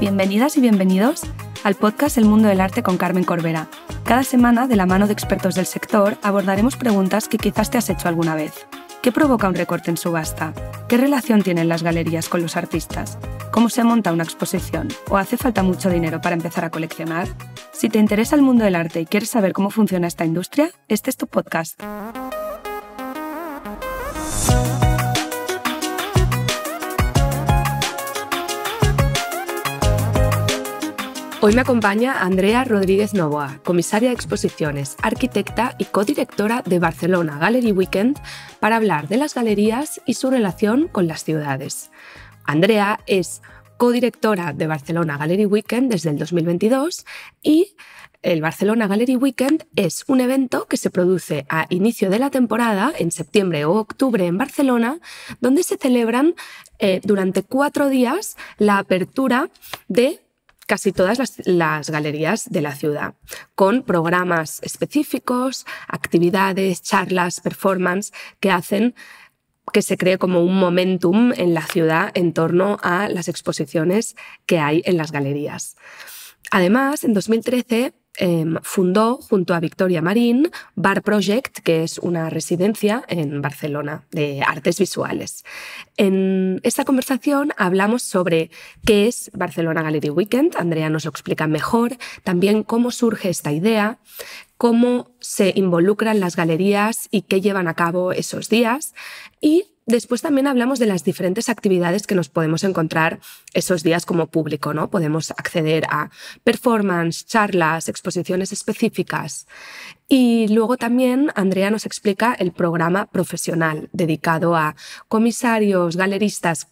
Bienvenidas y bienvenidos al podcast El Mundo del Arte con Carmen Corbera. Cada semana, de la mano de expertos del sector, abordaremos preguntas que quizás te has hecho alguna vez. ¿Qué provoca un recorte en subasta? ¿Qué relación tienen las galerías con los artistas? ¿Cómo se monta una exposición? ¿O hace falta mucho dinero para empezar a coleccionar? Si te interesa el mundo del arte y quieres saber cómo funciona esta industria, este es tu podcast. Hoy me acompaña Andrea Rodríguez Novoa, comisaria de exposiciones, arquitecta y codirectora de Barcelona Gallery Weekend, para hablar de las galerías y su relación con las ciudades. Andrea es codirectora de Barcelona Gallery Weekend desde el 2022 y el Barcelona Gallery Weekend es un evento que se produce a inicio de la temporada, en septiembre o octubre en Barcelona, donde se celebran durante 4 días la apertura de casi todas las galerías de la ciudad, con programas específicos, actividades, charlas, performance que hacen que se cree como un momentum en la ciudad en torno a las exposiciones que hay en las galerías. Además, en 2013 fundó, junto a Victoria Marín, Bar Project, que es una residencia en Barcelona de artes visuales. En esta conversación hablamos sobre qué es Barcelona Gallery Weekend, Andrea nos lo explica mejor, también cómo surge esta idea, cómo se involucran las galerías y qué llevan a cabo esos días, y después también hablamos de las diferentes actividades que nos podemos encontrar esos días como público, ¿no? Podemos acceder a performance, charlas, exposiciones específicas. Y luego también Andrea nos explica el programa profesional dedicado a comisarios, galeristas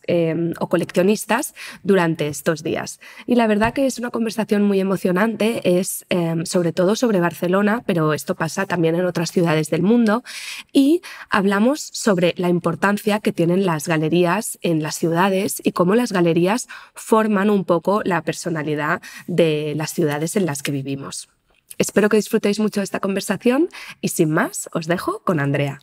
o coleccionistas durante estos días. Y la verdad que es una conversación muy emocionante, es sobre todo sobre Barcelona, pero esto pasa también en otras ciudades del mundo. Y hablamos sobre la importancia que tienen las galerías en las ciudades y cómo las galerías forman un poco la personalidad de las ciudades en las que vivimos. Espero que disfrutéis mucho de esta conversación y sin más os dejo con Andrea.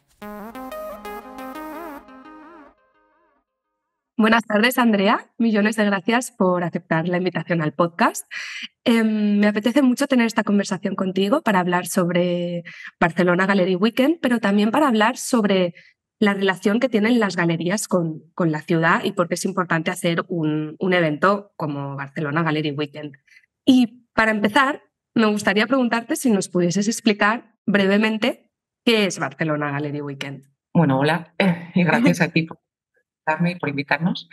Buenas tardes, Andrea. Millones de gracias por aceptar la invitación al podcast. Me apetece mucho tener esta conversación contigo para hablar sobre Barcelona Gallery Weekend, pero también para hablar sobre la relación que tienen las galerías con la ciudad y por qué es importante hacer un evento como Barcelona Gallery Weekend. Y para empezar, me gustaría preguntarte si nos pudieses explicar brevemente qué es Barcelona Gallery Weekend. Bueno, hola, y gracias a ti por invitarme y por invitarnos.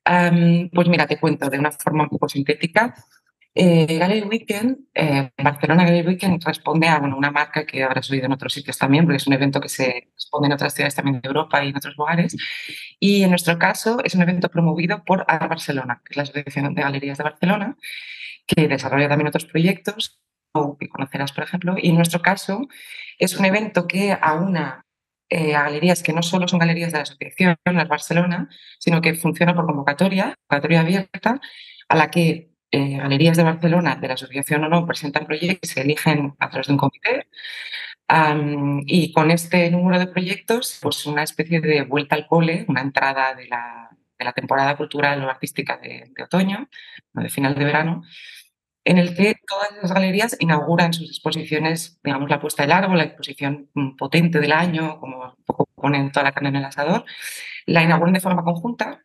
Pues mira, te cuento de una forma un poco sintética. Gallery Weekend, Barcelona Gallery Weekend responde a una marca que habrás oído en otros sitios también, porque es un evento que se responde en otras ciudades también de Europa y en otros lugares. Y en nuestro caso es un evento promovido por Art Barcelona, que es la Asociación de Galerías de Barcelona, que desarrolla también otros proyectos, que conocerás, por ejemplo. Y en nuestro caso es un evento que aúna a galerías que no solo son galerías de la Asociación Art Barcelona, sino que funciona por convocatoria abierta, a la que galerías de Barcelona, de la asociación o no, presentan proyectos y se eligen a través de un comité. Y con este número de proyectos, pues una especie de vuelta al cole, una entrada de la temporada cultural o artística de otoño, de final de verano, en el que todas las galerías inauguran sus exposiciones, digamos, la puesta del árbol, la exposición potente del año, como un poco ponen toda la carne en el asador, la inauguran de forma conjunta.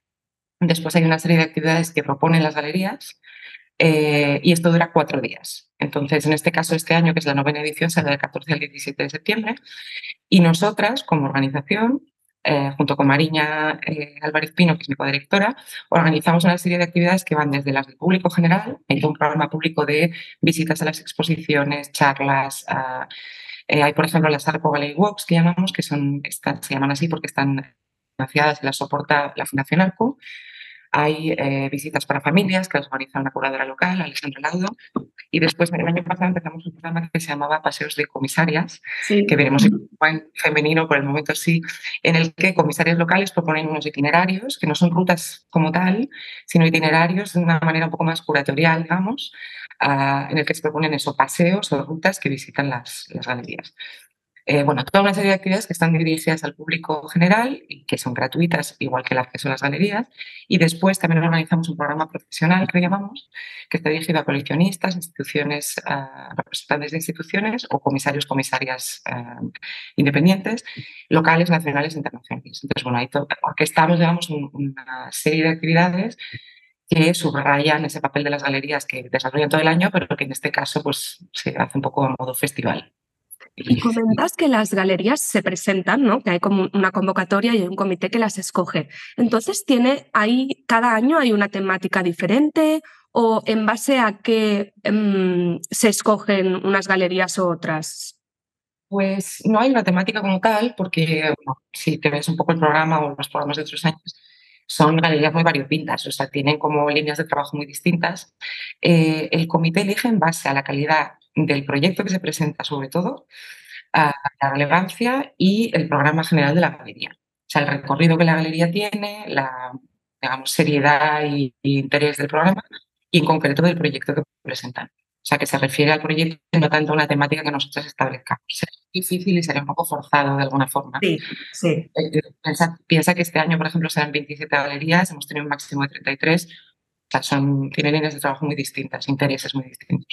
Después hay una serie de actividades que proponen las galerías y esto dura 4 días. Entonces, en este caso, este año, que es la 9ª edición, será del 14 al 17 de septiembre. Y nosotras, como organización, junto con Mariña Álvarez Pino, que es mi codirectora, organizamos una serie de actividades que van desde las del público general, hay un programa público de visitas a las exposiciones, charlas. Hay, por ejemplo, las Arco Gallery Walks, que llamamos, que se llaman así porque están financiadas y las soporta la Fundación Arco. Hay visitas para familias que las organiza una curadora local, Alessandra Laudo. Y después, el año pasado, empezamos un programa que se llamaba Paseos de Comisarias, sí, que veremos en femenino por el momento sí, en el que comisarias locales proponen unos itinerarios, que no son rutas como tal, sino itinerarios de una manera un poco más curatorial, digamos, en el que se proponen esos paseos o rutas que visitan las galerías. bueno, toda una serie de actividades que están dirigidas al público general y que son gratuitas, igual que el acceso a las galerías. Y después también organizamos un programa profesional que llamamos, que está dirigido a coleccionistas, instituciones, representantes de instituciones o comisarios, comisarias independientes, locales, nacionales e internacionales. Entonces, bueno, ahí orquestamos, digamos, una serie de actividades que subrayan ese papel de las galerías que desarrollan todo el año, pero que en este caso pues, se hace un poco a modo festival. Y comentas que las galerías se presentan, ¿no? Que hay como una convocatoria y hay un comité que las escoge. Entonces, cada año hay una temática diferente o en base a qué se escogen unas galerías u otras. Pues no hay una temática como tal, porque bueno, si te ves un poco el programa o los programas de otros años, son galerías muy variopintas, o sea, tienen como líneas de trabajo muy distintas. El comité elige en base a la calidad del proyecto que se presenta, sobre todo, a la relevancia y el programa general de la galería. O sea, el recorrido que la galería tiene, la, digamos, seriedad y interés del programa y en concreto del proyecto que presentan. O sea, que se refiere al proyecto y no tanto a una temática que nosotros establezcamos. Sería difícil y sería un poco forzado de alguna forma. Sí, sí. Piensa que este año, por ejemplo, serán 27 galerías, hemos tenido un máximo de 33. O sea, tienen líneas de trabajo muy distintas, intereses muy distintos.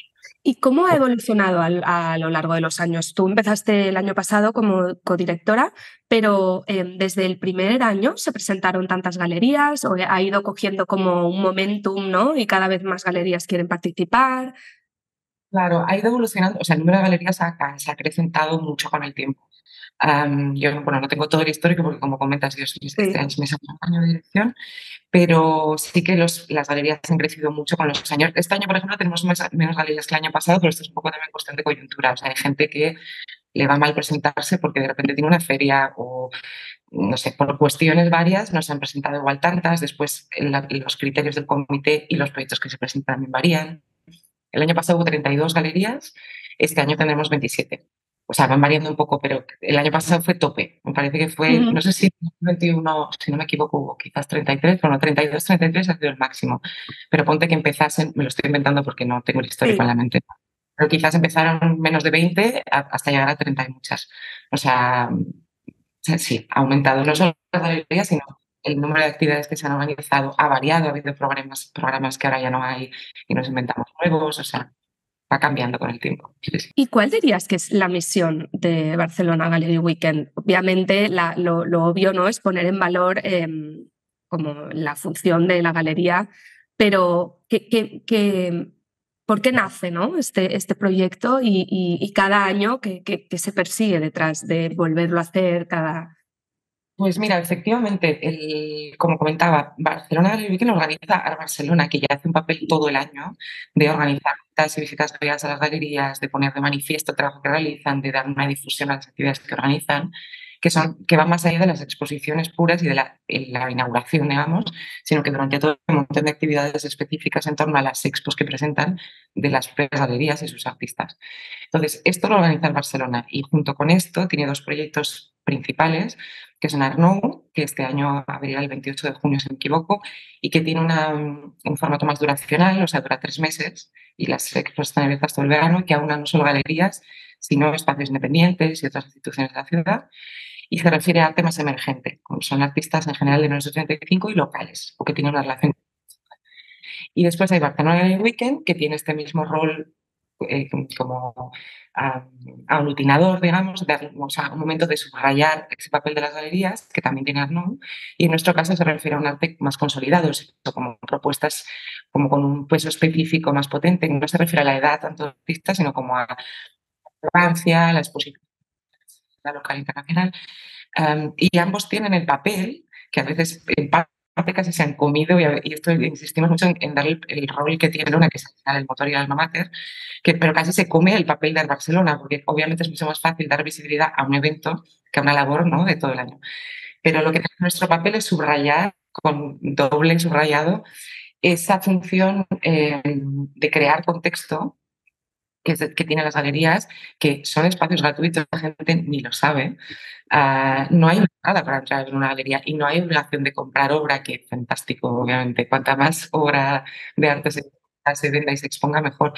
¿Y cómo ha evolucionado a lo largo de los años? Tú empezaste el año pasado como codirectora, pero desde el primer año se presentaron tantas galerías o ha ido cogiendo como un momentum, ¿no? Y cada vez más galerías quieren participar. Claro, ha ido evolucionando, o sea, el número de galerías se ha acrecentado mucho con el tiempo. Yo, bueno, no tengo todo el histórico porque, como comentas, yo soy este año es mi segundo año de dirección, pero sí que las galerías han crecido mucho con los años. Este año, por ejemplo, tenemos menos galerías que el año pasado, pero esto es un poco también cuestión de coyuntura. O sea, hay gente que le va mal presentarse porque de repente tiene una feria o, no sé, por cuestiones varias no se han presentado igual tantas. Después, los criterios del comité y los proyectos que se presentan también varían. El año pasado hubo 32 galerías, este año tendremos 27. O sea, van variando un poco, pero el año pasado fue tope. Me parece que fue, no sé si 21, si no me equivoco, hubo quizás 33, bueno, 32, 33 ha sido el máximo. Pero ponte que empezasen, me lo estoy inventando porque no tengo el histórico en la mente, pero quizás empezaron menos de 20 hasta llegar a 30 y muchas. O sea, sí, ha aumentado no solo las galerías, sino el número de actividades que se han organizado ha variado, ha habido programas que ahora ya no hay y nos inventamos nuevos, o sea, va cambiando con el tiempo. Sí, sí. ¿Y cuál dirías que es la misión de Barcelona Gallery Weekend? Obviamente lo obvio, ¿no?, es poner en valor como la función de la galería, pero ¿por qué nace, ¿no?, este proyecto y cada año que se persigue detrás de volverlo a hacer cada... Pues mira, efectivamente, como comentaba, Barcelona Gallery Weekend organiza a Barcelona, que ya hace un papel todo el año de organizar visitas y visitas guiadas a las galerías, de poner de manifiesto el trabajo que realizan, de dar una difusión a las actividades que organizan, que van más allá de las exposiciones puras y de la inauguración, digamos, sino que durante todo un montón de actividades específicas en torno a las expos que presentan de las propias galerías y sus artistas. Entonces, esto lo organiza en Barcelona y junto con esto tiene dos proyectos principales, que son Arnou, que este año abrirá el 28 de junio, si no me equivoco, y que tiene un formato más duracional, o sea, dura 3 meses, y las expos están abiertas todo el verano, y que aúna no solo galerías, sino espacios independientes y otras instituciones de la ciudad, y se refiere a arte más emergente, como son artistas en general de menos de 35 y locales, o que tienen una relación. Y después hay Barcelona Gallery Weekend, que tiene este mismo rol como aglutinador, digamos, o sea, un momento de subrayar ese papel de las galerías, que también tiene Arnaud, y en nuestro caso se refiere a un arte más consolidado, como propuestas como con un peso específico más potente, no se refiere a la edad tanto de artista, sino como a la relevancia, la exposición local e internacional. Y ambos tienen el papel, que a veces en parte casi se han comido, y esto insistimos mucho en darle el rol que tiene una, que es al final el motor y el alma mater, pero casi se come el papel de Barcelona, porque obviamente es mucho más fácil dar visibilidad a un evento que a una labor, ¿no?, de todo el año. Pero lo que tiene nuestro papel es subrayar, con doble subrayado, esa función de crear contexto que tienen las galerías, que son espacios gratuitos, la gente ni lo sabe. No hay nada para entrar en una galería y no hay obligación de comprar obra, que es fantástico, obviamente. Cuanta más obra de arte se se venda y se exponga mejor.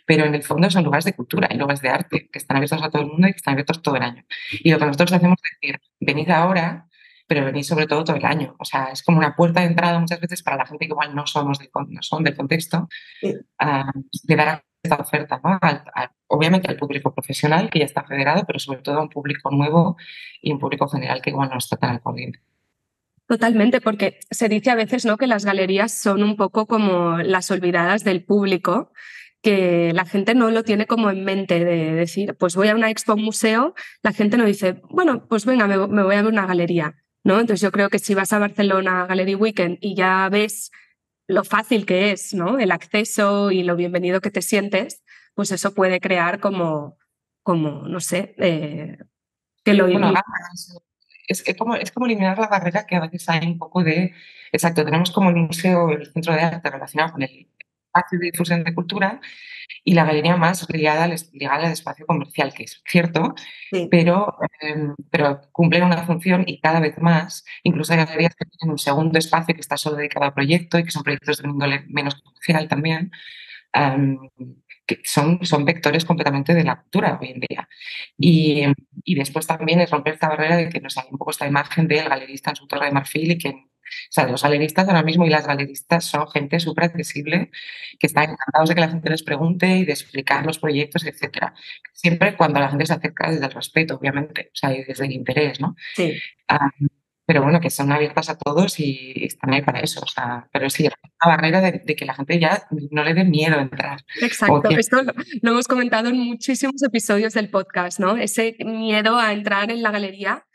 Pero en el fondo son lugares de cultura y lugares de arte que están abiertos a todo el mundo y que están abiertos todo el año. Y lo que nosotros hacemos es decir, venid ahora, pero venid sobre todo el año. O sea, es como una puerta de entrada muchas veces para la gente que igual no son del contexto, de dar esta oferta, ¿no? Obviamente al público profesional que ya está federado, pero sobre todo a un público nuevo y un público general que igual no está tan al corriente. Totalmente, porque se dice a veces, ¿no?, que las galerías son un poco como las olvidadas del público, que la gente no lo tiene como en mente de decir, pues voy a una expo, un museo, la gente no dice, bueno, pues venga, me voy a ver una galería, ¿no? Entonces yo creo que si vas a Barcelona Gallery Weekend y ya ves lo fácil que es, ¿no?, el acceso y lo bienvenido que te sientes, pues eso puede crear como no sé, que lo... Bueno, es como eliminar la barrera que a veces hay un poco de... Exacto, tenemos como el museo, el centro de arte relacionado con el espacio de difusión de cultura y la galería más ligada al espacio comercial, que es cierto, Sí. pero cumplen una función y cada vez más, incluso hay galerías que tienen un segundo espacio que está solo dedicado a proyecto y que son proyectos de índole menos comercial también, que son vectores completamente de la cultura hoy en día. Y después también es romper esta barrera de que nos hay un poco esta imagen del galerista en su torre de marfil y que, o sea, los galeristas ahora mismo y las galeristas son gente súper accesible, que están encantados de que la gente les pregunte y de explicar los proyectos, etcétera. Siempre cuando la gente se acerca desde el respeto, obviamente, o sea, y desde el interés, ¿no? Sí. Pero bueno, que son abiertas a todos y están ahí para eso. O sea, pero sí, la barrera de que la gente ya no le dé miedo entrar. Exacto, esto lo hemos comentado en muchísimos episodios del podcast, ¿no? Ese miedo a entrar en la galería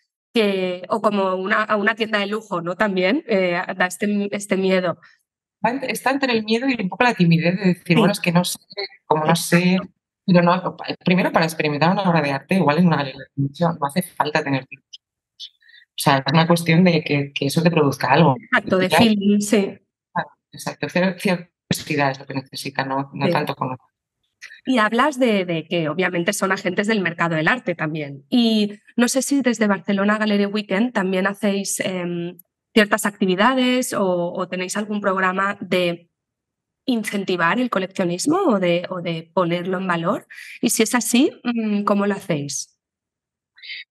o como a una tienda de lujo, ¿no? También da este miedo. Está entre el miedo y un poco la timidez de decir, Sí, bueno, es que no sé, como no sé, exacto. pero no, primero para experimentar una obra de arte, igual en una galería de museo no hace falta tener tiempos. O sea, es una cuestión de que eso te produzca algo. Exacto, de Ya, feeling, sí. exacto, cierta curiosidad es lo que necesita, no Sí. tanto como... Y hablas de que obviamente son agentes del mercado del arte también. Y no sé si desde Barcelona Gallery Weekend también hacéis ciertas actividades o tenéis algún programa de incentivar el coleccionismo o de ponerlo en valor. Y si es así, ¿cómo lo hacéis?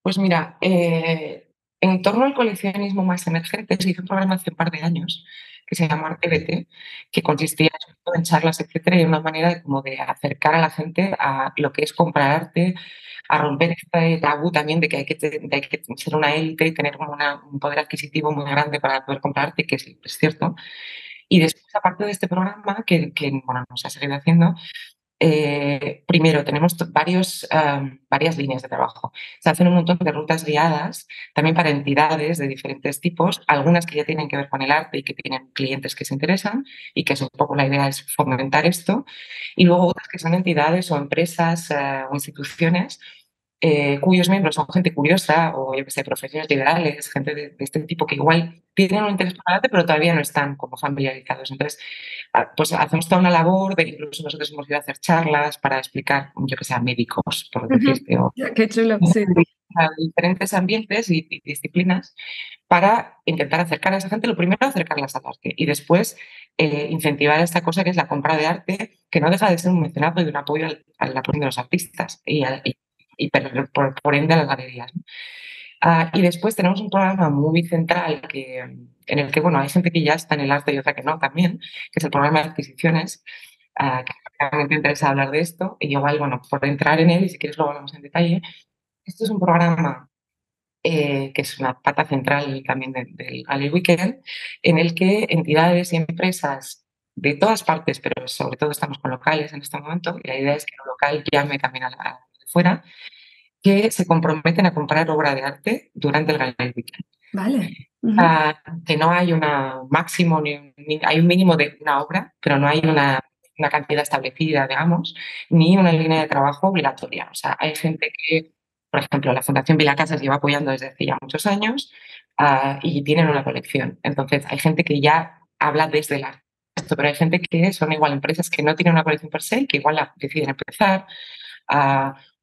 Pues mira, en torno al coleccionismo más emergente se hizo un programa hace un par de años que se llamó ArteBT, que consistía sobre todo en charlas, etcétera, y una manera como de acercar a la gente a lo que es comprar arte, a romper este tabú también de que hay que ser una élite y tener como un poder adquisitivo muy grande para poder comprar arte, que es cierto. Y después, aparte de este programa, bueno, nos ha seguido haciendo, primero, tenemos varias líneas de trabajo. Se hacen un montón de rutas guiadas, también para entidades de diferentes tipos, algunas que ya tienen que ver con el arte y que tienen clientes que se interesan y que es un poco la idea es fomentar esto, y luego otras que son entidades o empresas o instituciones cuyos miembros son gente curiosa o, yo que sé, profesiones liberales, gente de este tipo que igual tienen un interés por el arte, pero todavía no están como familiarizados. Entonces, pues hacemos toda una labor de que incluso nosotros hemos ido a hacer charlas para explicar, yo que sé, a médicos, por decirte, o Qué chulo, sí. a diferentes ambientes y disciplinas para intentar acercar a esa gente, lo primero acercarlas al arte y después incentivar esta cosa que es la compra de arte, que no deja de ser un mecenazgo y un apoyo al apoyo de los artistas y por ende a las galerías, ¿no? Y después tenemos un programa muy central en el que, bueno, hay gente que ya está en el arte y otra que no también, que es el programa de adquisiciones, que realmente interesa hablar de esto, y igual, bueno, por entrar en él, y si quieres luego hablamos en detalle, esto es un programa que es una pata central también del Gallery Weekend, en el que entidades y empresas de todas partes, pero sobre todo estamos con locales en este momento, y la idea es que lo local llame también a la de fuera, que se comprometen a comprar obra de arte durante el Gallery Weekend. Vale. Que no hay un máximo, hay un mínimo de una obra, pero no hay una cantidad establecida, digamos, ni una línea de trabajo obligatoria. O sea, hay gente que, por ejemplo, la Fundación Vila Casas lleva apoyando desde hace ya muchos años y tienen una colección. Entonces, hay gente que ya habla desde el arte, pero hay gente que son igual empresas que no tienen una colección per se, que igual deciden empezar,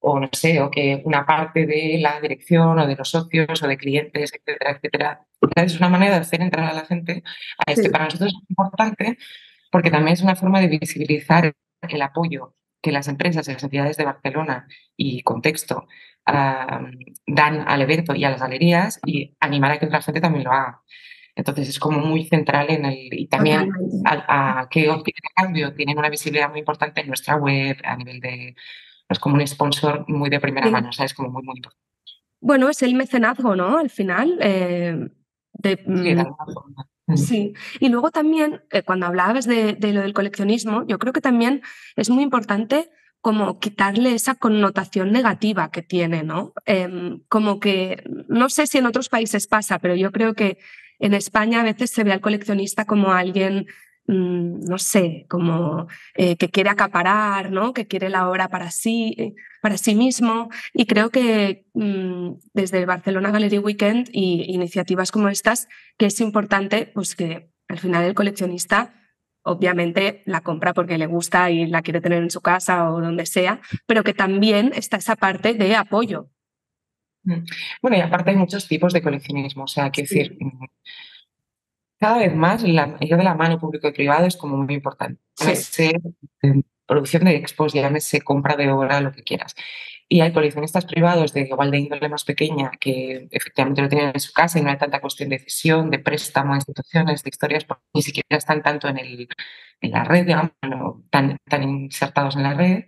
o no sé, o que una parte de la dirección o de los socios o de clientes, etcétera, etcétera. Es una manera de hacer entrar a la gente a Sí. Para nosotros es importante porque también es una forma de visibilizar el apoyo que las empresas y las entidades de Barcelona y Contexto dan al evento y a las galerías y animar a que otra gente también lo haga. Entonces es como muy central en el... Y también Totalmente. a qué obtienen a cambio. Tienen una visibilidad muy importante en nuestra web a nivel de... Es como un sponsor muy de primera Sí. mano, ¿sabes? Como muy, muy importante. Bueno, es el mecenazgo, ¿no? Al final. De, Sí, de alguna forma. Sí, y luego también, cuando hablabas de lo del coleccionismo, yo creo que también es muy importante como quitarle esa connotación negativa que tiene, ¿no? Como que, no sé si en otros países pasa, pero yo creo que en España a veces se ve al coleccionista como alguien, no sé, como que quiere acaparar, ¿no? Que quiere la obra para sí mismo. Y creo que desde Barcelona Gallery Weekend y iniciativas como estas, que es importante, pues que al final el coleccionista obviamente la compra porque le gusta y la quiere tener en su casa o donde sea, pero que también está esa parte de apoyo. Bueno, y aparte hay muchos tipos de coleccionismo, o sea, quiero decir, Sí, cada vez más ir de la mano público y privado es como muy importante. sí, Llámese producción de expos, llámese compra de obra, lo que quieras. Y hay coleccionistas privados de igual de índole más pequeña que efectivamente lo tienen en su casa y no hay tanta cuestión de cesión, de préstamo a instituciones, de historias, porque ni siquiera están tanto en la red, digamos, no, tan insertados en la red.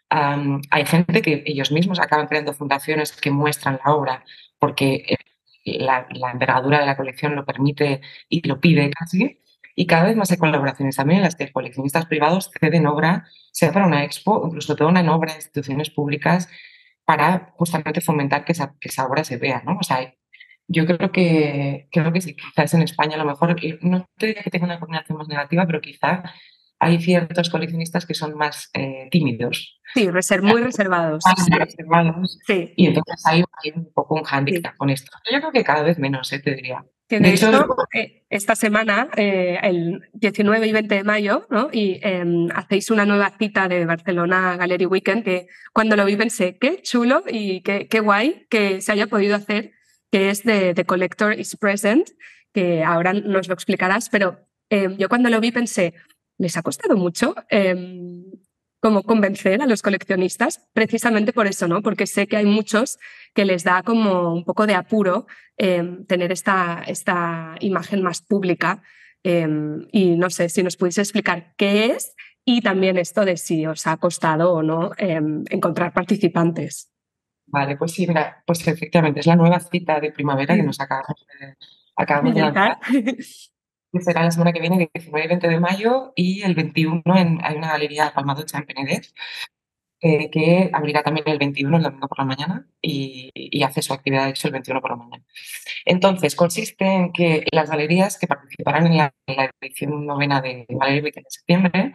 Hay gente que ellos mismos acaban creando fundaciones que muestran la obra porque la envergadura de la colección lo permite y lo pide casi. Y cada vez más hay colaboraciones también en las que coleccionistas privados ceden obra, sea para una expo, incluso donan obra a instituciones públicas para justamente fomentar que esa obra se vea, ¿no? O sea, yo creo que sí, quizás en España a lo mejor, no te diría que tenga una combinación más negativa, pero quizá hay ciertos coleccionistas que son más tímidos, sí, muy reservados. más reservados, Sí, y entonces hay un poco un sí. hándicap con esto. Yo creo que cada vez menos, te diría. Que De de hecho, hecho, esta semana, el 19 y 20 de mayo, ¿no? Y hacéis una nueva cita de Barcelona Gallery Weekend, que cuando lo vi pensé, qué chulo y qué guay que se haya podido hacer, que es de The Collector is Present, que ahora nos lo explicarás, pero yo cuando lo vi pensé, ¿les ha costado mucho como convencer a los coleccionistas? Precisamente por eso, ¿no? Porque sé que hay muchos que les da como un poco de apuro tener esta imagen más pública. Y no sé si nos pudiste explicar qué es y también esto de si os ha costado o no encontrar participantes. vale, pues sí, mira, pues efectivamente es la nueva cita de primavera que nos acabamos de lanzar. Militar. Que será la semana que viene, 19 y 20 de mayo, y el 21 hay una galería Palmadocha en Penedès, que abrirá también el 21, el domingo por la mañana, y hace su actividad de hecho el 21 por la mañana. Entonces, consiste en que las galerías que participarán en la edición novena de Gallery Week en septiembre,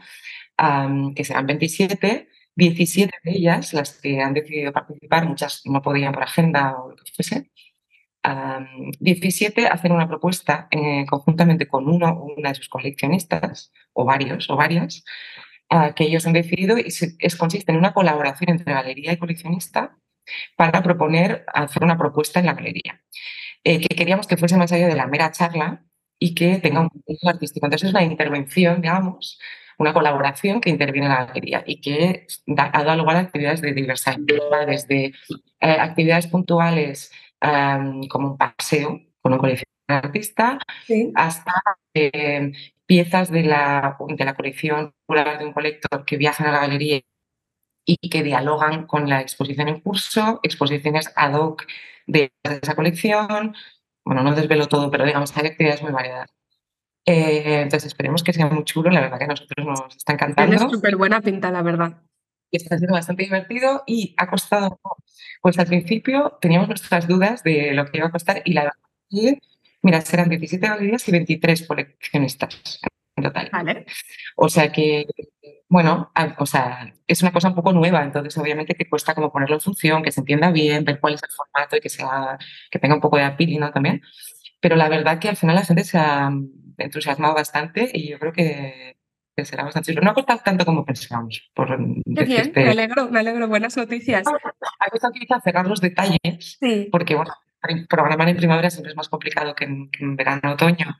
que serán 27, 17 de ellas, las que han decidido participar, muchas no podían por agenda o lo que fuese, 17 hacen una propuesta conjuntamente con uno o una de sus coleccionistas, o varios o varias, que ellos han decidido y consiste en una colaboración entre galería y coleccionista para proponer hacer una propuesta en la galería, que queríamos que fuese más allá de la mera charla y que tenga un contenido artístico. Entonces es una intervención, digamos, una colaboración que interviene en la galería y que ha dado lugar a actividades de diversa índole, desde actividades puntuales como un paseo con un coleccionista artista, Sí. hasta piezas de la colección popular de un colector que viajan a la galería y que dialogan con la exposición en curso, exposiciones ad hoc de esa colección. Bueno, no desvelo todo, pero digamos, hay actividades muy variadas. Entonces esperemos que sea muy chulo, la verdad que a nosotros nos está Tiene encantando súper buena pinta, la verdad. y está siendo bastante divertido y ha costado, pues al principio teníamos nuestras dudas de lo que iba a costar y la verdad que, mira, serán 17 galerías y 23 coleccionistas en total. Vale. O sea que, bueno, o sea, es una cosa un poco nueva, entonces obviamente que cuesta como ponerlo en función, que se entienda bien, ver cuál es el formato y que tenga un poco de appeal, ¿no? También. Pero la verdad que al final la gente se ha entusiasmado bastante y yo creo que será bastante chulo. No ha costado tanto como pensábamos, por Qué bien, decirte. me alegro, buenas noticias. Ha costado quizá cerrar los detalles, Sí, porque bueno, programar en primavera siempre es más complicado que en verano o otoño.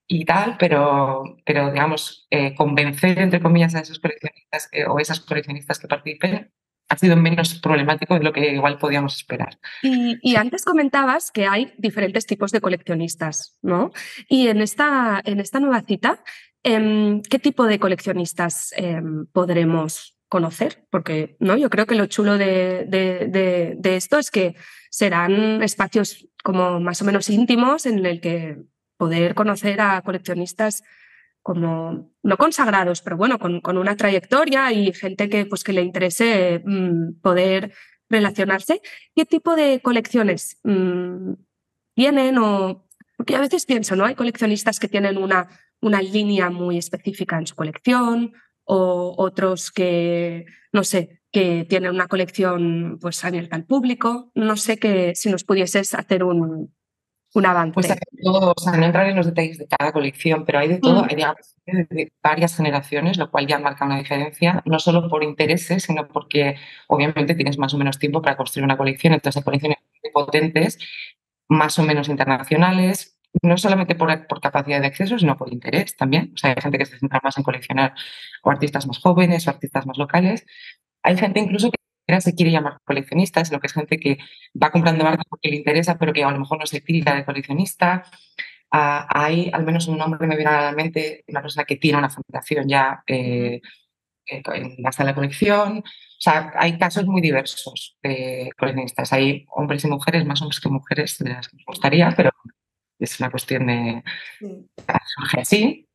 y tal, pero digamos, convencer, entre comillas, a esos coleccionistas o esas coleccionistas que participen ha sido menos problemático de lo que igual podíamos esperar. Y Sí. antes comentabas que hay diferentes tipos de coleccionistas, ¿no? Y en esta nueva cita, ¿qué tipo de coleccionistas podremos conocer? Porque ¿no? Yo creo que lo chulo de esto es que serán espacios como más o menos íntimos en el que poder conocer a coleccionistas como no consagrados, pero bueno, con una trayectoria y gente que, pues, que le interese poder relacionarse. ¿Qué tipo de colecciones tienen? Porque a veces pienso, ¿no? Hay coleccionistas que tienen una línea muy específica en su colección o otros que, no sé, que tienen una colección pues abierta al público. No sé si nos pudieses hacer un Pues hay avance. de todo, o sea, no entrar en los detalles de cada colección, pero hay de todo, hay digamos, de varias generaciones, lo cual ya marca una diferencia, no solo por intereses, sino porque obviamente tienes más o menos tiempo para construir una colección, entonces hay colecciones muy potentes, más o menos internacionales, no solamente por capacidad de acceso, sino por interés también. O sea, hay gente que se centra más en coleccionar o artistas más jóvenes o artistas más locales. Hay gente incluso que ni siquiera se quiere llamar coleccionista, es lo que es gente que va comprando arte porque le interesa, pero que a lo mejor no se tilda de coleccionista. Hay al menos un nombre que me viene a la mente, una persona que tiene una fundación ya en base a la colección. O sea, hay casos muy diversos de coleccionistas. Hay hombres y mujeres, más hombres que mujeres de las que nos gustaría, pero es una cuestión de Sí. surge así.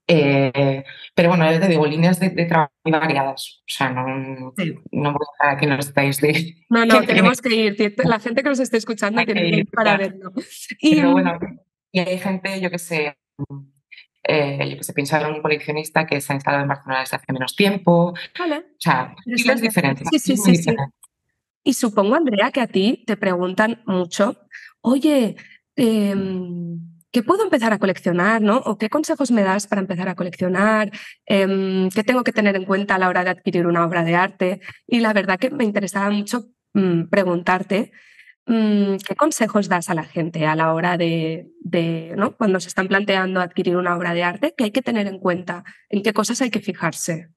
Pero bueno, ya te digo, líneas de trabajo muy variadas. O sea, Sí. no voy a estar aquí en los detalles de No, no, quién tiene tenemos que ir. La gente que nos esté escuchando que tiene que ir. ir para Ya. verlo. Y, Pero bueno, y hay gente, yo que sé, pienso en un coleccionista que se ha instalado en Barcelona desde hace menos tiempo. O vale, sea, estilos interesante. diferentes, Sí, sí, estilos muy sí, sí. diferentes. Y supongo, Andrea, que a ti te preguntan mucho, oye, ¿qué puedo empezar a coleccionar, ¿no? ¿O qué consejos me das para empezar a coleccionar? ¿Qué tengo que tener en cuenta a la hora de adquirir una obra de arte? Y la verdad que me interesaba mucho preguntarte ¿qué consejos das a la gente a la hora ¿no? Cuando se están planteando adquirir una obra de arte? ¿Qué hay que tener en cuenta? ¿En qué cosas hay que fijarse?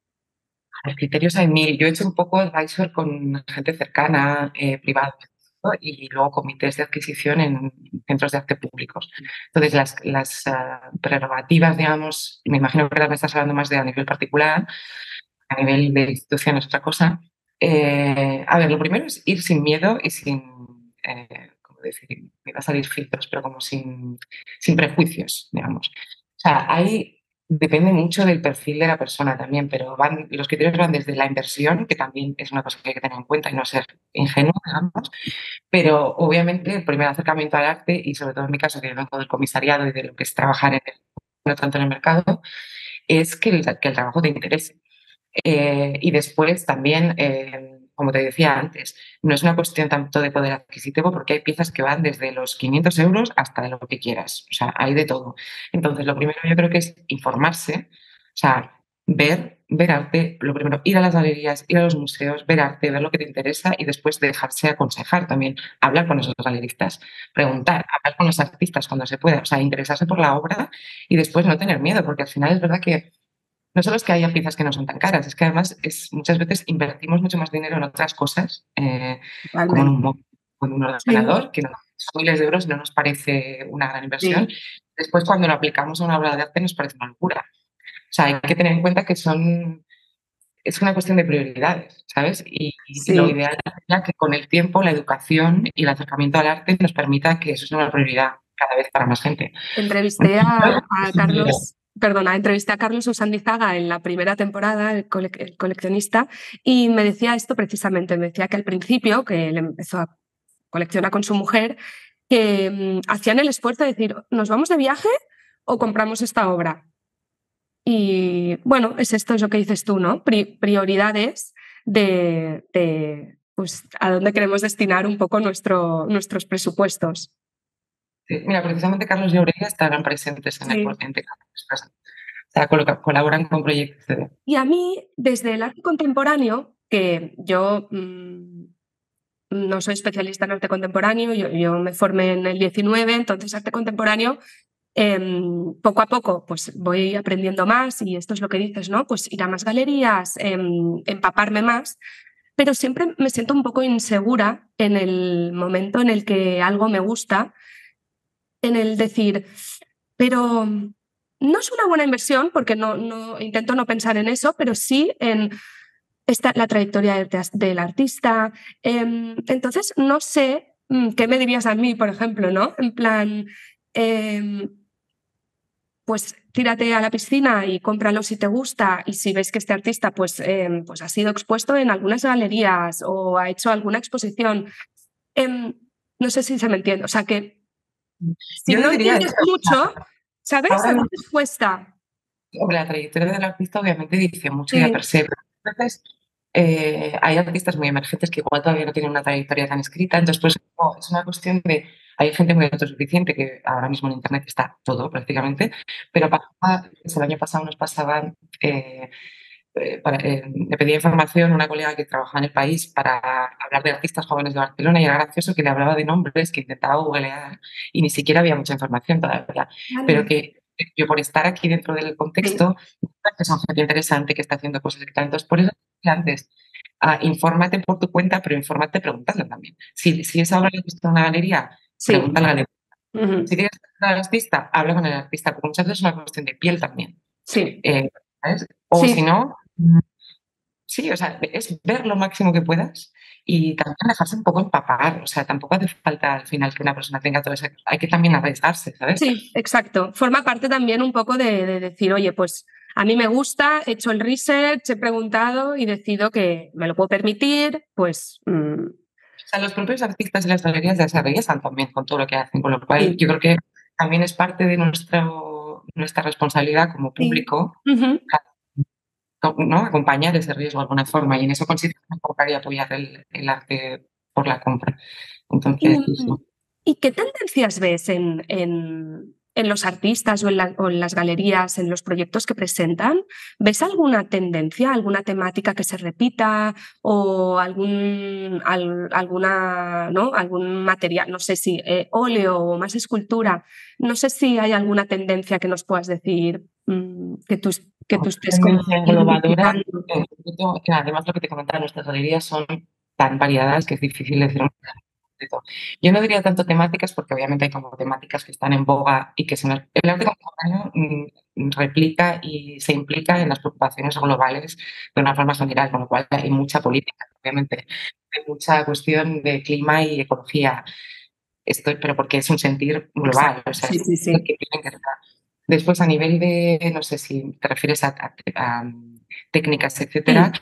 Los criterios hay mil. Yo he hecho un poco advisor con gente cercana, privada, ¿no? Y luego comités de adquisición en centros de arte públicos. Entonces, las prerrogativas, digamos, me imagino que ahora me estás hablando más de a nivel particular, a nivel de institución es otra cosa. A ver, lo primero es ir sin miedo y ¿cómo decir? Me va a salir filtros, pero como sin prejuicios, digamos. O sea, depende mucho del perfil de la persona también, pero los criterios van desde la inversión, que también es una cosa que hay que tener en cuenta y no ser ingenuo, digamos, pero obviamente el primer acercamiento al arte, y sobre todo en mi caso, que yo vengo del comisariado y de lo que es trabajar no tanto en el mercado, es que el trabajo te interese. Y después también, como te decía antes, no es una cuestión tanto de poder adquisitivo porque hay piezas que van desde los 500 euros hasta lo que quieras. O sea, hay de todo. Entonces, lo primero yo creo que es informarse, o sea, ver arte, lo primero, ir a las galerías, ir a los museos, ver arte, ver lo que te interesa y después dejarse aconsejar también, hablar con esos galeristas, preguntar, hablar con los artistas cuando se pueda, o sea, interesarse por la obra y después no tener miedo, porque al final es verdad que no solo es que haya piezas que no son tan caras, es que además muchas veces invertimos mucho más dinero en otras cosas, como en un Totalmente. móvil o en un Sí, ordenador, que son miles de euros y no nos parece una gran inversión. sí, Después, cuando lo aplicamos a una obra de arte, nos parece una locura. O sea, hay que tener en cuenta que es una cuestión de prioridades, ¿sabes? Y lo sí. ideal sería que con el tiempo, la educación y el acercamiento al arte nos permita que eso sea una prioridad cada vez para más gente. Entrevisté a Carlos, perdona, entrevisté a Carlos Usandizaga en la primera temporada, el coleccionista, y me decía esto precisamente, me decía que al principio, que él empezó a coleccionar con su mujer, que hacían el esfuerzo de decir, ¿nos vamos de viaje o compramos esta obra? Y bueno, es esto es lo que dices tú, ¿no? Prioridades pues, a dónde queremos destinar un poco nuestros presupuestos. Sí, mira, precisamente Carlos y Aurelia estarán presentes en el Sí. en o sea, colaboran con proyectos de... Y a mí, desde el arte contemporáneo, que yo no soy especialista en arte contemporáneo, yo me formé en el 19, entonces arte contemporáneo Poco a poco pues voy aprendiendo más y esto es lo que dices, ¿no? Pues ir a más galerías, empaparme más, pero siempre me siento un poco insegura en el momento en el que algo me gusta, en el decir, pero no es una buena inversión porque intento no pensar en eso, pero sí en la trayectoria del artista. Entonces, no sé qué me dirías a mí, por ejemplo, ¿no? En plan, pues tírate a la piscina y cómpralo si te gusta y si ves que este artista pues ha sido expuesto en algunas galerías o ha hecho alguna exposición. Em, no sé si se me entiende. O sea, que si Yo no diría entiendes eso. mucho, ¿sabes? A Ahora veces cuesta. Hombre, la trayectoria del artista obviamente dice mucho ya per Sí, se, pero a veces hay artistas muy emergentes que igual todavía no tienen una trayectoria tan escrita, entonces pues es una cuestión de, hay gente muy autosuficiente que ahora mismo en Internet está todo prácticamente, pero el año pasado nos pasaban, le pedía información a una colega que trabajaba en El País para hablar de artistas jóvenes de Barcelona y era gracioso que le hablaba de nombres que intentaba googlear y ni siquiera había mucha información todavía, pero vale. que yo por estar aquí dentro del Sí, contexto, que son gente interesante, que está haciendo cosas y tal. Entonces, por eso decía antes, infórmate por tu cuenta, pero infórmate preguntando también. Si esa obra la has visto en una galería, sí. pregúntale a la galería. Ujú. Si quieres hablar al artista, habla con el artista, porque muchas veces es una cuestión de piel también. Sí, ¿Sabes? O si sí. no, sí, o sea, es ver lo máximo que puedas y también dejarse un poco empapar. O sea, tampoco hace falta al final que una persona tenga todo eso. Hay que también arriesgarse, ¿sabes? Sí, exacto. Forma parte también un poco de decir, oye, pues a mí me gusta, he hecho el research, he preguntado y decido que me lo puedo permitir, pues O sea, los propios artistas y las galerías ya se arriesgan también con todo lo que hacen, con lo cual sí, yo creo que también es parte de nuestra responsabilidad como sí. público, Ujú. ¿no? Acompañar ese riesgo de alguna forma y en eso consiste en comprar y apoyar el arte por la compra. Entonces, ¿Y, sí, sí. y qué tendencias ves en los artistas o en las galerías, en los proyectos que presentan? ¿Ves alguna tendencia, alguna temática que se repita o ¿no? Algún material, no sé si óleo o más escultura? No sé si hay alguna tendencia que nos puedas decir que tú estés como Tendencia englobadora, identificando. que además lo que te comentaba, nuestras galerías son tan variadas que es difícil decir un concreto. Yo no diría tanto temáticas porque obviamente hay como temáticas que están en boga y que el arte contemporáneo replica y se implica en las preocupaciones globales de una forma general, con lo cual hay mucha política, obviamente, hay mucha cuestión de clima y ecología, pero porque es un sentir global, Exacto, o sea, sí, es sí, lo sí. que tienen que estar. Después, a nivel de, no sé si te refieres a técnicas, etcétera, Sí,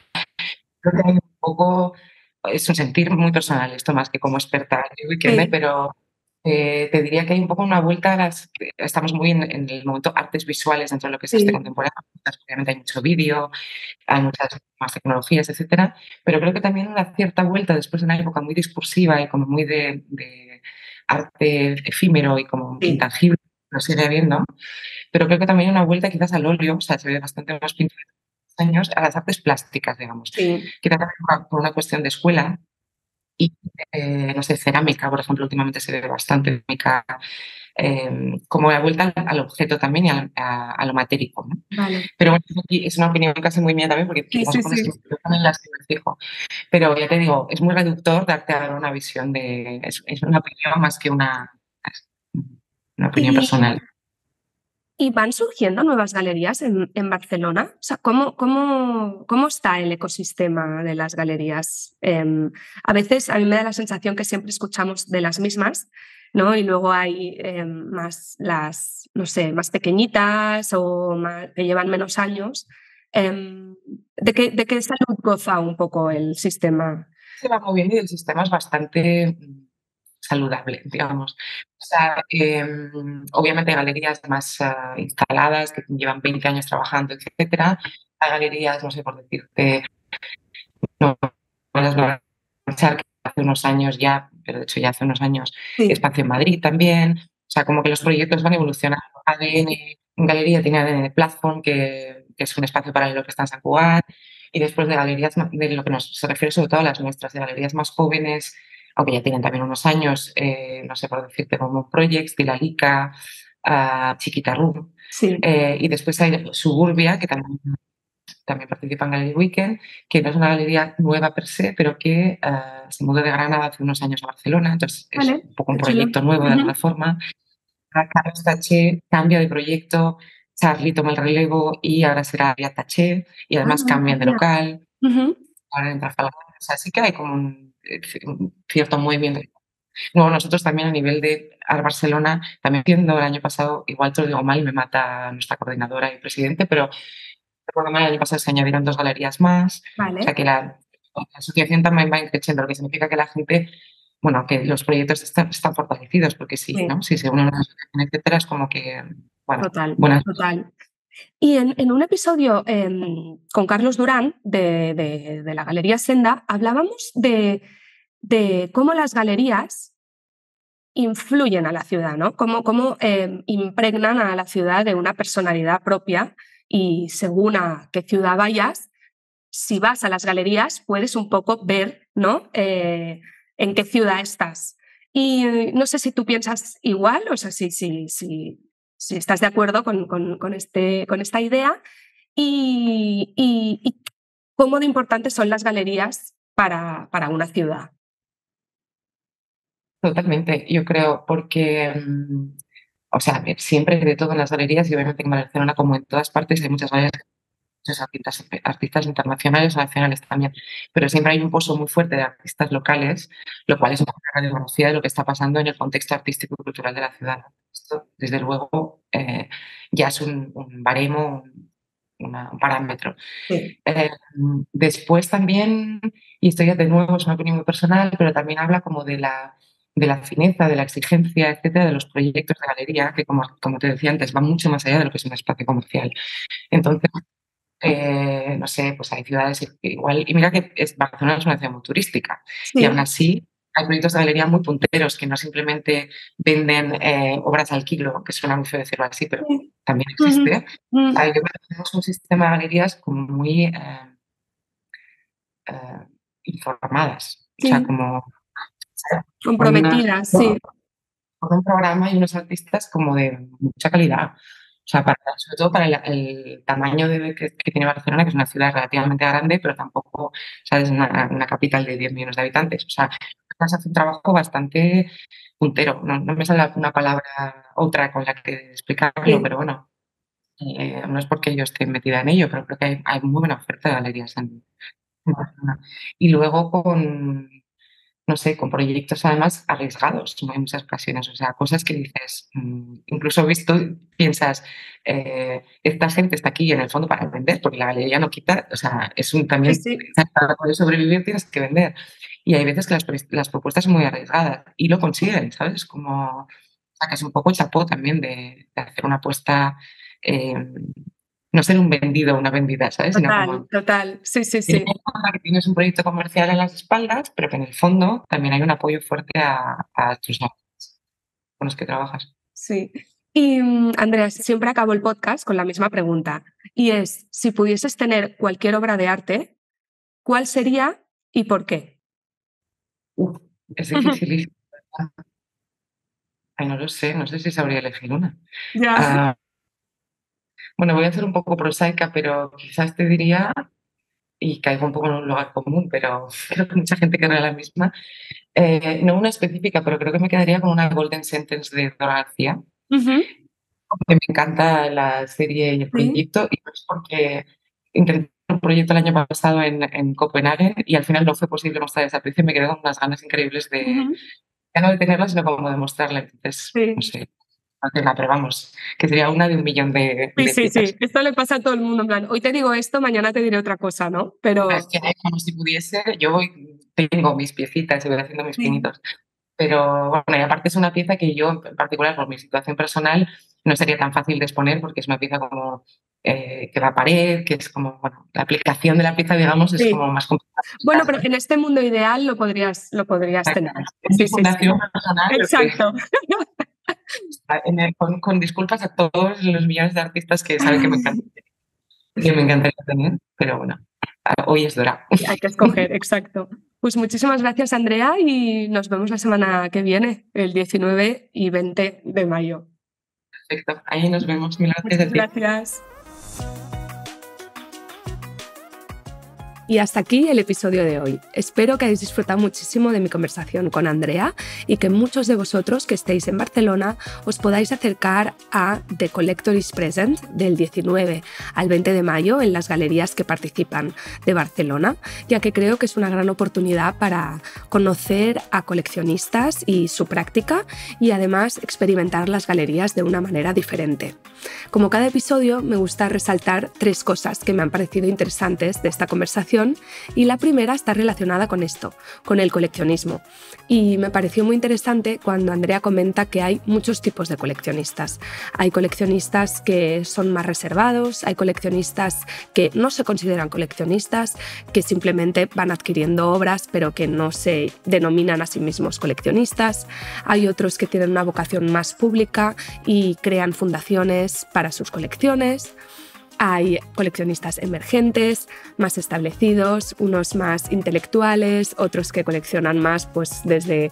creo que hay un poco, es un sentir muy personal, esto más que como experta de Weekender, sí, pero te diría que hay un poco una vuelta a estamos muy en el momento artes visuales dentro de lo que es arte sí. contemporáneo, obviamente hay mucho vídeo, hay muchas más tecnologías, etcétera, pero creo que también una cierta vuelta después de una época muy discursiva y como muy de arte efímero y como Sí, intangible, lo sigue habiendo, pero creo que también una vuelta quizás al óleo, o sea, se ve bastante más pintura años a las artes plásticas, digamos. sí. Quizás también por una cuestión de escuela y, no sé, cerámica, por ejemplo, últimamente se ve bastante cerámica, como la vuelta al objeto también y a lo matérico, ¿no? Vale. Pero bueno, es una opinión casi muy mía también, porque Sí, quizás sí, con las que sí. yo también las que me fijo. Pero ya te digo, es muy reductor darte ahora una visión es una opinión más que una opinión ¿Y, personal. y van surgiendo nuevas galerías en Barcelona? O sea, ¿cómo está el ecosistema de las galerías? A veces a mí me da la sensación que siempre escuchamos de las mismas, ¿no? Y luego hay más no sé, más pequeñitas o que llevan menos años. Em, ¿De qué salud goza un poco el sistema? Se va moviendo y el sistema es bastante saludable, digamos. O sea, obviamente hay galerías más instaladas que llevan 20 años trabajando, etcétera. Hay galerías, no sé, por decirte, no las voy a marchar, que hace unos años ya, pero de hecho ya hace unos años, Sí, Espacio en Madrid también. O sea, como que los proyectos van evolucionando. ADN, Galería tiene ADN Platform, que es un espacio paralelo que está en San Cugat, y después de galerías, de lo que se refiere sobre todo a las nuestras, de galerías más jóvenes, aunque ya tienen también unos años, no sé, por decirte, como Projects, Tilalica, Chiquita Room. Sí. Y después hay Suburbia, que también participa en Gallery Weekend, que no es una galería nueva per se, pero que se mudó de Granada hace unos años a Barcelona, entonces es Vale, un poco un qué chulo. proyecto nuevo de alguna forma. Carlos Taché cambia de proyecto, Charlie toma el relevo y ahora será Ariad Taché, y Ah, además no lo cambian de sabía. local, Ujú. ahora entra Falcón, o sea, sí que hay como un cierto movimiento. Luego nosotros también a nivel de Art Barcelona, también siendo el año pasado, igual te lo digo mal, me mata nuestra coordinadora y presidente, pero recuerdo mal, el año pasado se añadieron 2 galerías más, o sea Vale, que la asociación también va creciendo, lo que significa que la gente, bueno, que los proyectos están fortalecidos, porque sí, sí, ¿no? Si se unen a una asociación, etcétera, es como que, bueno, total, buenas. total. Y en un episodio con Carlos Durán de la Galería Senda hablábamos de cómo las galerías influyen a la ciudad, ¿no? Cómo impregnan a la ciudad de una personalidad propia y según a qué ciudad vayas, si vas a las galerías puedes un poco ver, ¿no? En qué ciudad estás. Y no sé si tú piensas igual, o sea, si estás de acuerdo con esta idea y cómo de importantes son las galerías para una ciudad. Totalmente, yo creo, porque, o sea, a ver, siempre de todo en las galerías y obviamente en Barcelona, como en todas partes, hay muchas galerías, muchos artistas internacionales o nacionales también, pero siempre hay un pozo muy fuerte de artistas locales, lo cual es una radiografía de lo que está pasando en el contexto artístico y cultural de la ciudad. Esto, desde luego, ya es un baremo, un parámetro. Sí, Eh, Después también, y esto ya de nuevo es una opinión muy personal, pero también habla como de la fineza, de la exigencia, etcétera, de los proyectos de galería, que como te decía antes, van mucho más allá de lo que es un espacio comercial. Entonces, no sé, pues hay ciudades igual, y mira que Barcelona es una ciudad muy turística, y aún sí. así hay proyectos de galería muy punteros que no simplemente venden obras al kilo, que suena muy feo decirlo así, pero Sí. también Ujú, existe. ujú. Yo creo que tenemos un sistema de galerías como muy eh, informadas, o sea, Sí, como con comprometidas, sí. con un programa y unos artistas como de mucha calidad. O sea, sobre todo para el tamaño que tiene Barcelona, que es una ciudad relativamente grande, pero tampoco, ¿sabes? Es una capital de 10 millones de habitantes. O sea, hace un trabajo bastante puntero. No me sale una palabra otra con la que explicarlo, Sí, pero bueno, no es porque yo esté metida en ello, pero creo que hay muy buena oferta de galerías en Barcelona. Y luego no sé, con proyectos además arriesgados, ¿no? En muchas ocasiones, o sea, cosas que dices, incluso visto, piensas, esta gente está aquí en el fondo para vender, porque la galería no quita, o sea, sí, también sí, para poder sobrevivir tienes que vender. Y hay veces que las propuestas son muy arriesgadas y lo consiguen, ¿sabes? Como, o sea, que es un poco chapó también de hacer una apuesta, eh, no ser un vendido o una vendida, ¿sabes? Sino total, como total. Sí, sí, tener sí. en cuenta que tienes un proyecto comercial en las espaldas, pero que en el fondo también hay un apoyo fuerte a tus negocios con los que trabajas. Sí. Y Andrea, siempre acabo el podcast con la misma pregunta. Y es, si pudieses tener cualquier obra de arte, ¿cuál sería y por qué? Uf, es difícil. Ay, no lo sé, no sé si sabría elegir una. Ya. Ah, bueno, voy a ser un poco prosaica, pero quizás te diría, y caigo un poco en un lugar común, pero creo que mucha gente querrá la misma. No una específica, pero creo que me quedaría con una Golden Sentence de Dora García, Ujú. porque me encanta la serie y el Sí, proyecto, y no es porque intenté un proyecto el año pasado en Copenhague y al final no fue posible mostrar esa pieza y me quedé con unas ganas increíbles ujú. ya no de tenerla, sino como de mostrarla. Entonces, no Sí. sé, hacerla, pero vamos, que sería una de un millón Sí, de sí, sí. piezas. Esto le pasa a todo el mundo, en plan, hoy te digo esto, mañana te diré otra cosa, ¿no? Es Pero que, como si pudiese, yo tengo mis piecitas y voy haciendo mis sí, pinitos. Pero bueno, y aparte es una pieza que yo, en particular por mi situación personal, no sería tan fácil de exponer porque es una pieza como que va a pared, que es como, bueno, la aplicación de la pieza, digamos, es como sí. más complicada. Bueno, pero en este mundo ideal lo podrías tener. En mi Sí, sí, sí. fundación personal, lo que Exacto. con disculpas a todos los millones de artistas que saben que me encantaría tener, pero bueno, hoy es Dora. Hay que escoger, exacto. Pues muchísimas gracias, Andrea, y nos vemos la semana que viene, el 19 y 20 de mayo. Perfecto, ahí nos vemos. Mil gracias. Muchas gracias. Y hasta aquí el episodio de hoy. Espero que hayáis disfrutado muchísimo de mi conversación con Andrea y que muchos de vosotros que estéis en Barcelona os podáis acercar a The Collector is Present del 19 al 20 de mayo en las galerías que participan de Barcelona, ya que creo que es una gran oportunidad para conocer a coleccionistas y su práctica y además experimentar las galerías de una manera diferente. Como cada episodio, me gusta resaltar 3 cosas que me han parecido interesantes de esta conversación y la primera está relacionada con esto, con el coleccionismo. Y me pareció muy interesante cuando Andrea comenta que hay muchos tipos de coleccionistas. Hay coleccionistas que son más reservados, hay coleccionistas que no se consideran coleccionistas, que simplemente van adquiriendo obras pero que no se denominan a sí mismos coleccionistas. Hay otros que tienen una vocación más pública y crean fundaciones para sus colecciones. Hay coleccionistas emergentes, más establecidos, unos más intelectuales, otros que coleccionan más pues, desde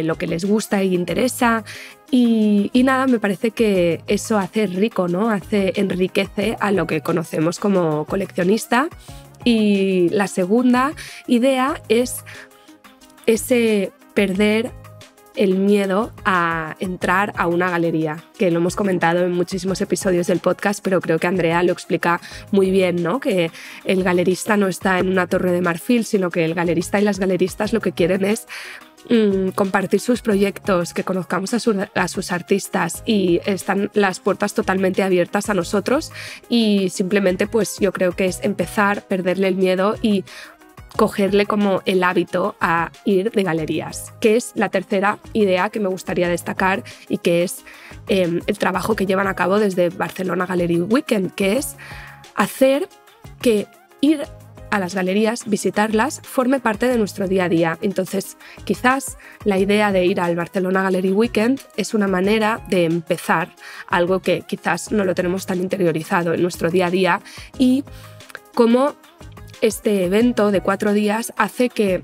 lo que les gusta y interesa. Y nada, me parece que eso hace rico, ¿no? Enriquece a lo que conocemos como coleccionista. Y la segunda idea es ese perder el miedo a entrar a una galería, que lo hemos comentado en muchísimos episodios del podcast, pero creo que Andrea lo explica muy bien, ¿no? Que el galerista no está en una torre de marfil, sino que el galerista y las galeristas lo que quieren es compartir sus proyectos, que conozcamos a sus artistas y están las puertas totalmente abiertas a nosotros y simplemente pues yo creo que es empezar, perderle el miedo y cogerle como el hábito a ir de galerías, que es la tercera idea que me gustaría destacar y que es el trabajo que llevan a cabo desde Barcelona Gallery Weekend, que es hacer que ir a las galerías, visitarlas, forme parte de nuestro día a día. Entonces, quizás la idea de ir al Barcelona Gallery Weekend es una manera de empezar algo que quizás no lo tenemos tan interiorizado en nuestro día a día y cómo este evento de 4 días hace que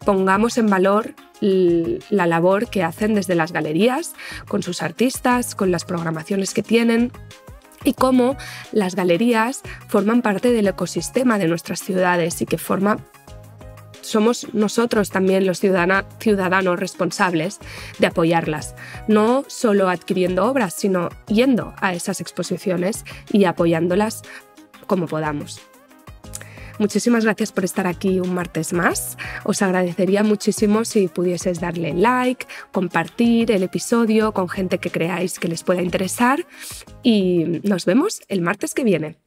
pongamos en valor la labor que hacen desde las galerías, con sus artistas, con las programaciones que tienen y cómo las galerías forman parte del ecosistema de nuestras ciudades y que somos nosotros también los ciudadanos responsables de apoyarlas, no solo adquiriendo obras, sino yendo a esas exposiciones y apoyándolas como podamos. Muchísimas gracias por estar aquí un martes más. Os agradecería muchísimo si pudieses darle like, compartir el episodio con gente que creáis que les pueda interesar y nos vemos el martes que viene.